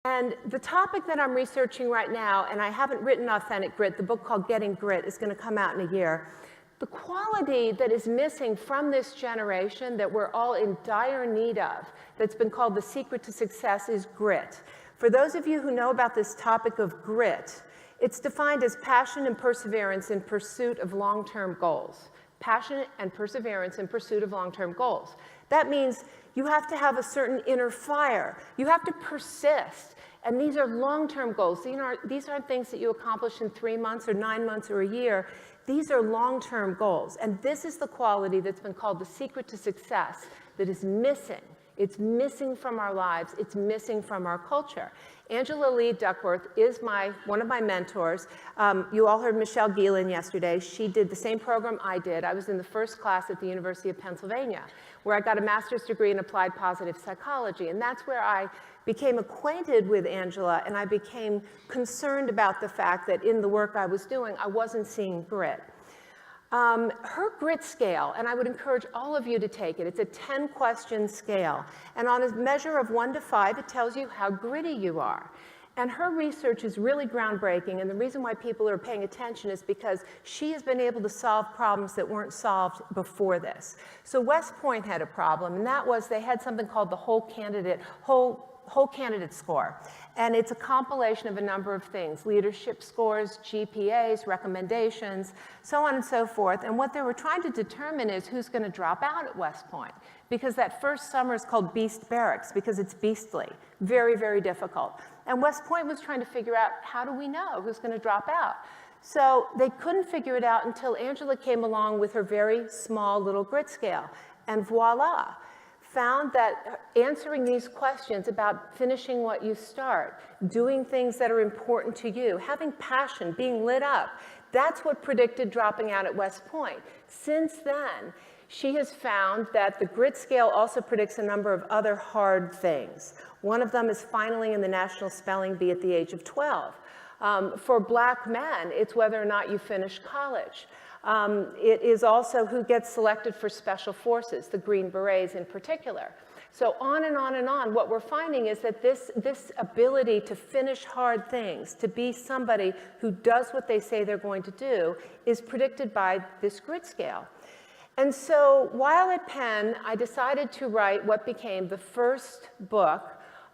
And the topic that I'm researching right now, and I haven't written Authentic Grit, the book called Getting Grit is going to come out in a year. The quality that is missing from this generation that we're all in dire need of, that's been called the secret to success, is grit. For those of you who know about this topic of grit, it's defined as passion and perseverance in pursuit of long-term goals. Passion and perseverance in pursuit of long-term goals. That means you have to have a certain inner fire. You have to persist. And these are long-term goals. These aren't things that you accomplish in 3 months or 9 months or a year. These are long-term goals. And this is the quality that's been called the secret to success that is missing. It's missing from our lives. It's missing from our culture. Angela Lee Duckworth is one of my mentors. You all heard Michelle Geelan yesterday. She did the same program I did. I was in the first class at the University of Pennsylvania, where I got a master's degree in applied positive psychology. And that's where I became acquainted with Angela, and I became concerned about the fact that in the work I was doing, I wasn't seeing grit. Her grit scale, and I would encourage all of you to take it, it's a 10-question scale. And on a measure of 1 to 5, it tells you how gritty you are. And her research is really groundbreaking, and the reason why people are paying attention is because she has been able to solve problems that weren't solved before this. So West Point had a problem, and that was they had something called the whole candidate score. And it's a compilation of a number of things: leadership scores, GPAs, recommendations, so on and so forth. And what they were trying to determine is who's going to drop out at West Point. Because that first summer is called Beast Barracks, because it's beastly. Very, very difficult. And West Point was trying to figure out, how do we know who's going to drop out? So they couldn't figure it out until Angela came along with her very small little grit scale. And voila. Found that answering these questions about finishing what you start, doing things that are important to you, having passion, being lit up, that's what predicted dropping out at West Point. Since then, she has found that the grit scale also predicts a number of other hard things. One of them is finally in the National Spelling Bee at the age of 12. For black men, it's whether or not you finish college. It is also who gets selected for special forces, the Green Berets in particular. So on and on and on, what we're finding is that this ability to finish hard things, to be somebody who does what they say they're going to do, is predicted by this grit scale. And so while at Penn, I decided to write what became the first book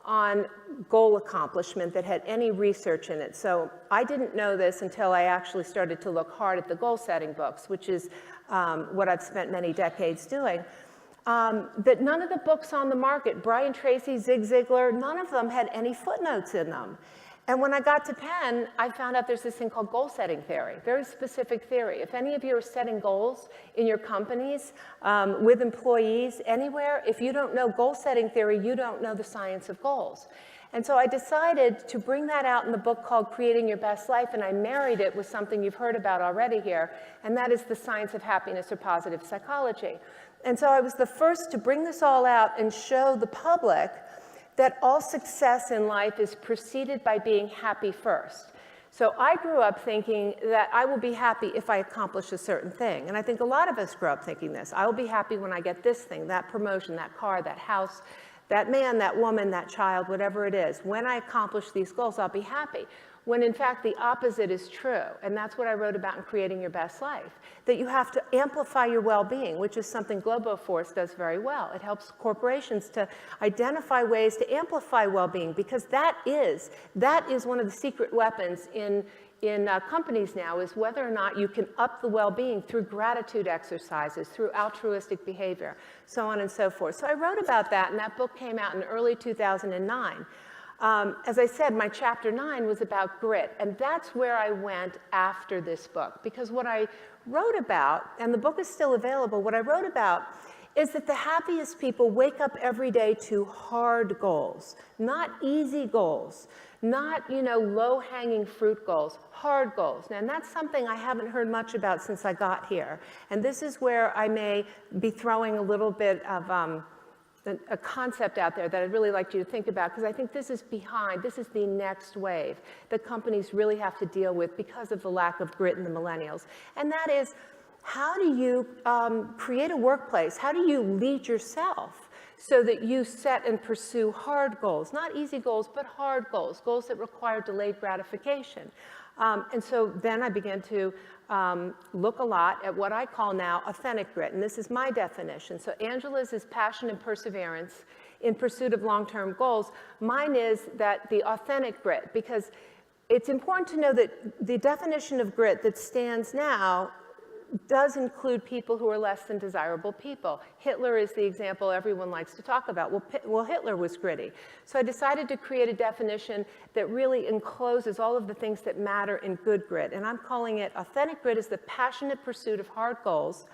on goal accomplishment that had any research in it. So I didn't know this until I actually started to look hard at the goal-setting books, which is what I've spent many decades doing. That none of the books on the market, Brian Tracy, Zig Ziglar, none of them had any footnotes in them. And when I got to Penn, I found out there's this thing called goal-setting theory, very specific theory. If any of you are setting goals in your companies, with employees, anywhere, if you don't know goal-setting theory, you don't know the science of goals. And so I decided to bring that out in the book called Creating Your Best Life, and I married it with something you've heard about already here, and that is the science of happiness or positive psychology. And so I was the first to bring this all out and show the public that all success in life is preceded by being happy first. So I grew up thinking that I will be happy if I accomplish a certain thing. And I think a lot of us grow up thinking this. I will be happy when I get this thing, that promotion, that car, that house, that man, that woman, that child, whatever it is. When I accomplish these goals, I'll be happy. When in fact the opposite is true. And that's what I wrote about in Creating Your Best Life. That you have to amplify your well-being, which is something Globoforce does very well. It helps corporations to identify ways to amplify well-being, because that is one of the secret weapons in companies now, is whether or not you can up the well-being through gratitude exercises, through altruistic behavior, so on and so forth. So I wrote about that, and that book came out in early 2009. As I said, my chapter 9 was about grit, and that's where I went after this book, because what I wrote about, and the book is still available, what I wrote about is that the happiest people wake up every day to hard goals, not easy goals, not, low-hanging fruit goals, hard goals. And that's something I haven't heard much about since I got here. And this is where I may be throwing a little bit of a concept out there that I'd really like you to think about, because I think this is the next wave that companies really have to deal with because of the lack of grit in the millennials. And that is, how do you create a workplace? How do you lead yourself so that you set and pursue hard goals, not easy goals, but hard goals, goals that require delayed gratification. And so then I began to look a lot at what I call now authentic grit, and this is my definition. So Angela's is passion and perseverance in pursuit of long-term goals. Mine is that the authentic grit, because it's important to know that the definition of grit that stands now does include people who are less than desirable people. Hitler is the example everyone likes to talk about. Well, Hitler was gritty. So I decided to create a definition that really encloses all of the things that matter in good grit. And I'm calling it authentic grit is the passionate pursuit of hard goals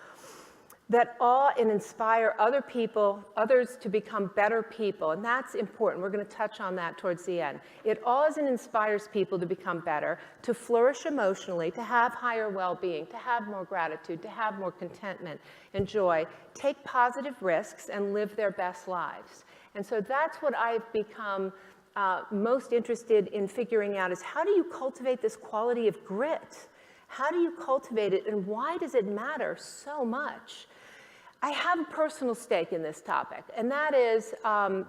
that awe and inspire others to become better people. And that's important. We're going to touch on that towards the end. It awes and inspires people to become better, to flourish emotionally, to have higher well-being, to have more gratitude, to have more contentment and joy, take positive risks, and live their best lives. And so that's what I've become most interested in figuring out is how do you cultivate this quality of grit? How do you cultivate it, and why does it matter so much? I have a personal stake in this topic, and that is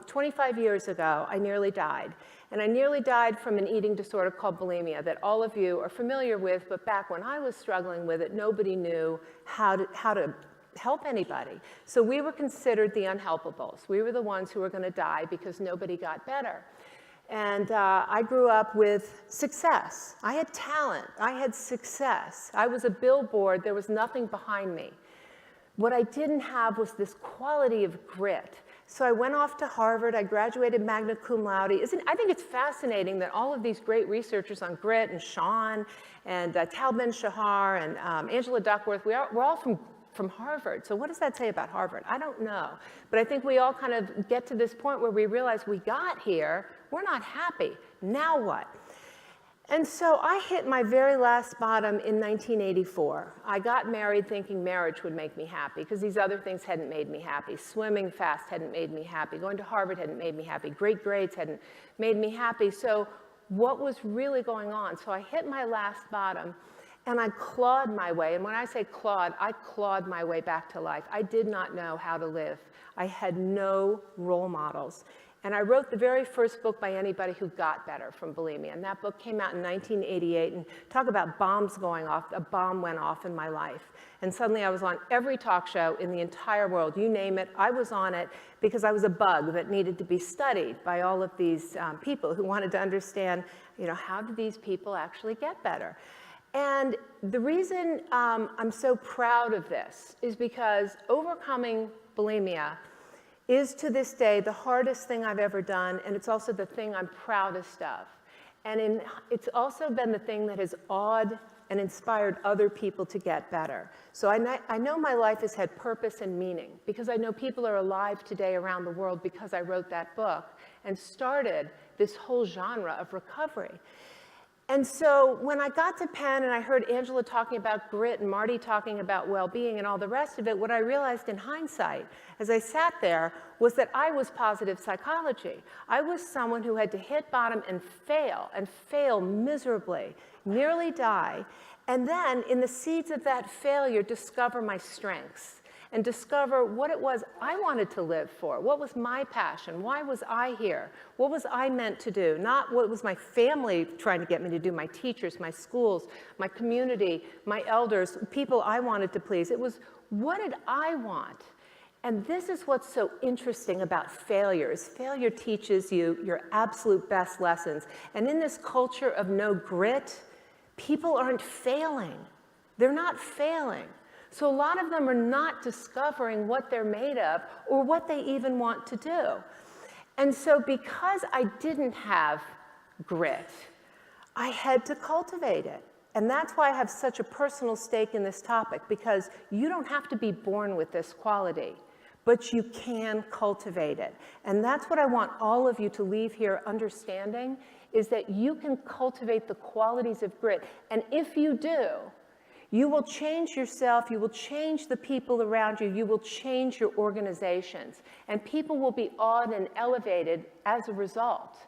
25 years ago, I nearly died. And I nearly died from an eating disorder called bulimia that all of you are familiar with, but back when I was struggling with it, nobody knew how to help anybody. So we were considered the unhelpables. We were the ones who were going to die because nobody got better. And I grew up with success. I had talent. I had success. I was a billboard. There was nothing behind me. What I didn't have was this quality of grit. So I went off to Harvard. I graduated magna cum laude. I think it's fascinating that all of these great researchers on grit, and Sean, and Tal Ben-Shahar, and Angela Duckworth, we're all from Harvard. So what does that say about Harvard? I don't know. But I think we all kind of get to this point where we realize we got here, we're not happy. Now what? And so I hit my very last bottom in 1984. I got married thinking marriage would make me happy because these other things hadn't made me happy. Swimming fast hadn't made me happy. Going to Harvard hadn't made me happy. Great grades hadn't made me happy. So what was really going on? So I hit my last bottom and I clawed my way. And when I say clawed, I clawed my way back to life. I did not know how to live. I had no role models. And I wrote the very first book by anybody who got better from bulimia. And that book came out in 1988. And talk about bombs going off. A bomb went off in my life. And suddenly I was on every talk show in the entire world. You name it, I was on it because I was a bug that needed to be studied by all of these people who wanted to understand, how do these people actually get better? And the reason I'm so proud of this is because overcoming bulimia is to this day the hardest thing I've ever done, and it's also the thing I'm proudest of. And it's also been the thing that has awed and inspired other people to get better. So I know my life has had purpose and meaning because I know people are alive today around the world because I wrote that book and started this whole genre of recovery. And so when I got to Penn and I heard Angela talking about grit and Marty talking about well-being and all the rest of it, what I realized in hindsight as I sat there was that I was positive psychology. I was someone who had to hit bottom and fail miserably, nearly die, and then in the seeds of that failure discover my strengths and discover what it was I wanted to live for. What was my passion? Why was I here? What was I meant to do? Not what was my family trying to get me to do, my teachers, my schools, my community, my elders, people I wanted to please. It was, what did I want? And this is what's so interesting about failure, is failure teaches you your absolute best lessons. And in this culture of no grit, people aren't failing. They're not failing. So a lot of them are not discovering what they're made of or what they even want to do. And so because I didn't have grit, I had to cultivate it. And that's why I have such a personal stake in this topic, because you don't have to be born with this quality, but you can cultivate it. And that's what I want all of you to leave here understanding, is that you can cultivate the qualities of grit. And if you do, you will change yourself, you will change the people around you, you will change your organizations, and people will be awed and elevated as a result.